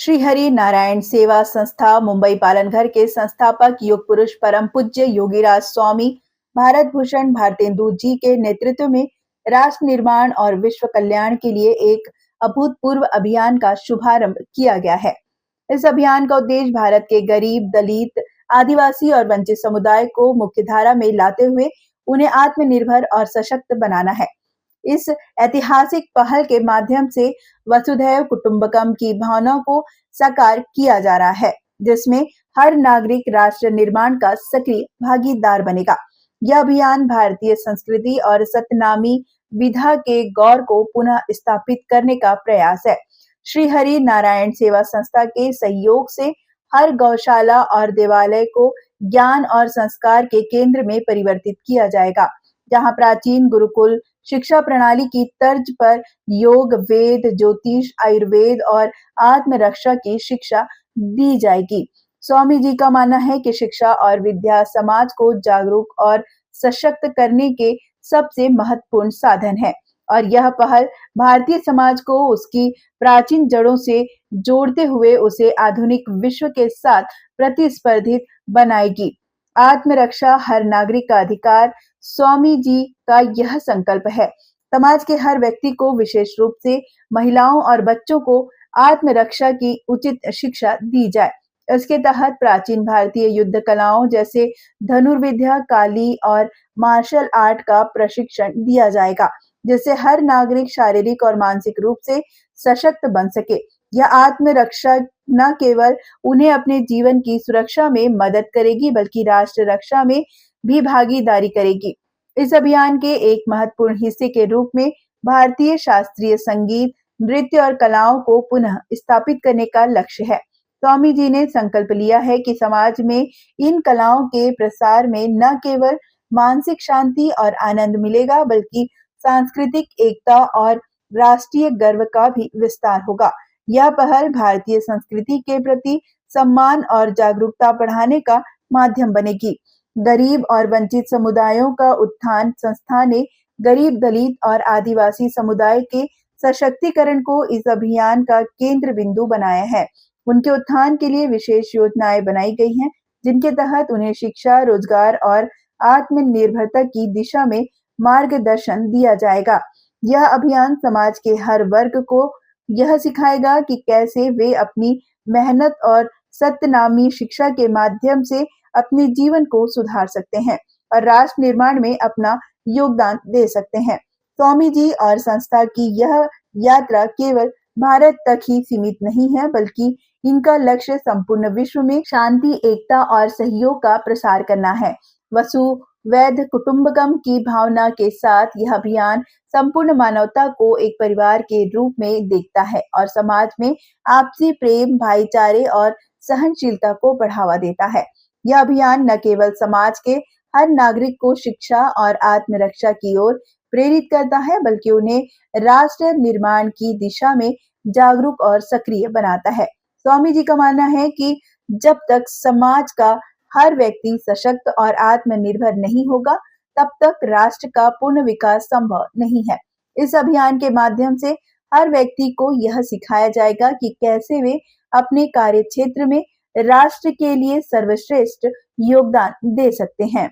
श्री हरि नारायण सेवा संस्था मुंबई पालनघर के संस्थापक युग पुरुष परम पूज्य योगीराज स्वामी भारत भूषण भारतेंदु जी के नेतृत्व में राष्ट्र निर्माण और विश्व कल्याण के लिए एक अभूतपूर्व अभियान का शुभारंभ किया गया है। इस अभियान का उद्देश्य भारत के गरीब, दलित, आदिवासी और वंचित समुदाय को मुख्यधारा में लाते हुए उन्हें आत्मनिर्भर और सशक्त बनाना है। इस ऐतिहासिक पहल के माध्यम से वसुधैव कुटुंबकम की भावना को साकार किया जा रहा है, जिसमें हर नागरिक राष्ट्र निर्माण का सक्रिय भागीदार बनेगा। यह अभियान भारतीय संस्कृति और सतनामी विधा के गौर को पुनः स्थापित करने का प्रयास है। श्री हरि नारायण सेवा संस्था के सहयोग से हर गौशाला और देवालय को ज्ञान और संस्कार के केंद्र में परिवर्तित किया जाएगा, जहां प्राचीन गुरुकुल शिक्षा प्रणाली की तर्ज पर योग, वेद, ज्योतिष, आयुर्वेद और आत्मरक्षा की शिक्षा दी जाएगी। स्वामी जी का मानना है कि शिक्षा और विद्या समाज को जागरूक और सशक्त करने के सबसे महत्वपूर्ण साधन है और यह पहल भारतीय समाज को उसकी प्राचीन जड़ों से जोड़ते हुए उसे आधुनिक विश्व के साथ प्रतिस्पर्धी बनाएगी। आत्मरक्षा हर नागरिक का अधिकार स्वामी जी का यह संकल्प है। समाज के हर व्यक्ति को, विशेष रूप से महिलाओं और बच्चों को आत्मरक्षा की उचित शिक्षा दी जाए। इसके तहत प्राचीन भारतीय युद्ध कलाओं जैसे धनुर्विद्या, काली और मार्शल आर्ट का प्रशिक्षण दिया जाएगा, जिससे हर नागरिक शारीरिक और मानसिक रूप से सशक्त बन सके। यह आत्मरक्षा न केवल उन्हें अपने जीवन की सुरक्षा में मदद करेगी, बल्कि राष्ट्र रक्षा में भी भागीदारी करेगी। इस अभियान के एक महत्वपूर्ण हिस्से के रूप में भारतीय शास्त्रीय संगीत, नृत्य और कलाओं को पुनः स्थापित करने का लक्ष्य है। स्वामी जी ने संकल्प लिया है कि समाज में इन कलाओं के प्रसार में न केवल मानसिक शांति और आनंद मिलेगा, बल्कि सांस्कृतिक एकता और राष्ट्रीय गर्व का भी विस्तार होगा। यह पहल भारतीय संस्कृति के प्रति सम्मान और जागरूकता बढ़ाने का माध्यम बनेगी। गरीब और वंचित समुदायों का उत्थान संस्था ने गरीब, दलित और आदिवासी समुदाय के सशक्तिकरण को इस अभियान का केंद्र बिंदु बनाया है। उनके उत्थान के लिए विशेष योजनाएं बनाई गई हैं, जिनके तहत उन्हें शिक्षा, रोजगार और आत्मनिर्भरता की दिशा में मार्गदर्शन दिया जाएगा। यह अभियान समाज के हर वर्ग को यह सिखाएगा कि कैसे वे अपनी मेहनत और सत्यनामी शिक्षा के माध्यम से अपने जीवन को सुधार सकते हैं और राष्ट्र निर्माण में अपना योगदान दे सकते हैं। स्वामी जी और संस्था की यह यात्रा केवल भारत तक ही सीमित नहीं है, बल्कि इनका लक्ष्य संपूर्ण विश्व में शांति, एकता और सहयोग का प्रसार करना है। वसुधैव कुटुंबकम की भावना के साथ यह अभियान संपूर्ण मानवता को एक परिवार के रूप में देखता है और समाज में आपसी प्रेम, भाईचारे और सहनशीलता को बढ़ावा देता है। यह अभियान न केवल समाज के हर नागरिक को शिक्षा और आत्मरक्षा की ओर प्रेरित करता है, बल्कि उन्हें राष्ट्र निर्माण की दिशा में जागरूक और सक्रिय बनाता है। स्वामी जी का मानना है कि जब तक समाज का हर व्यक्ति सशक्त और आत्मनिर्भर नहीं होगा, तब तक राष्ट्र का पूर्ण विकास संभव नहीं है। इस अभियान के माध्यम से हर व्यक्ति को यह सिखाया जाएगा कि कैसे वे अपने कार्य क्षेत्र में राष्ट्र के लिए सर्वश्रेष्ठ योगदान दे सकते हैं।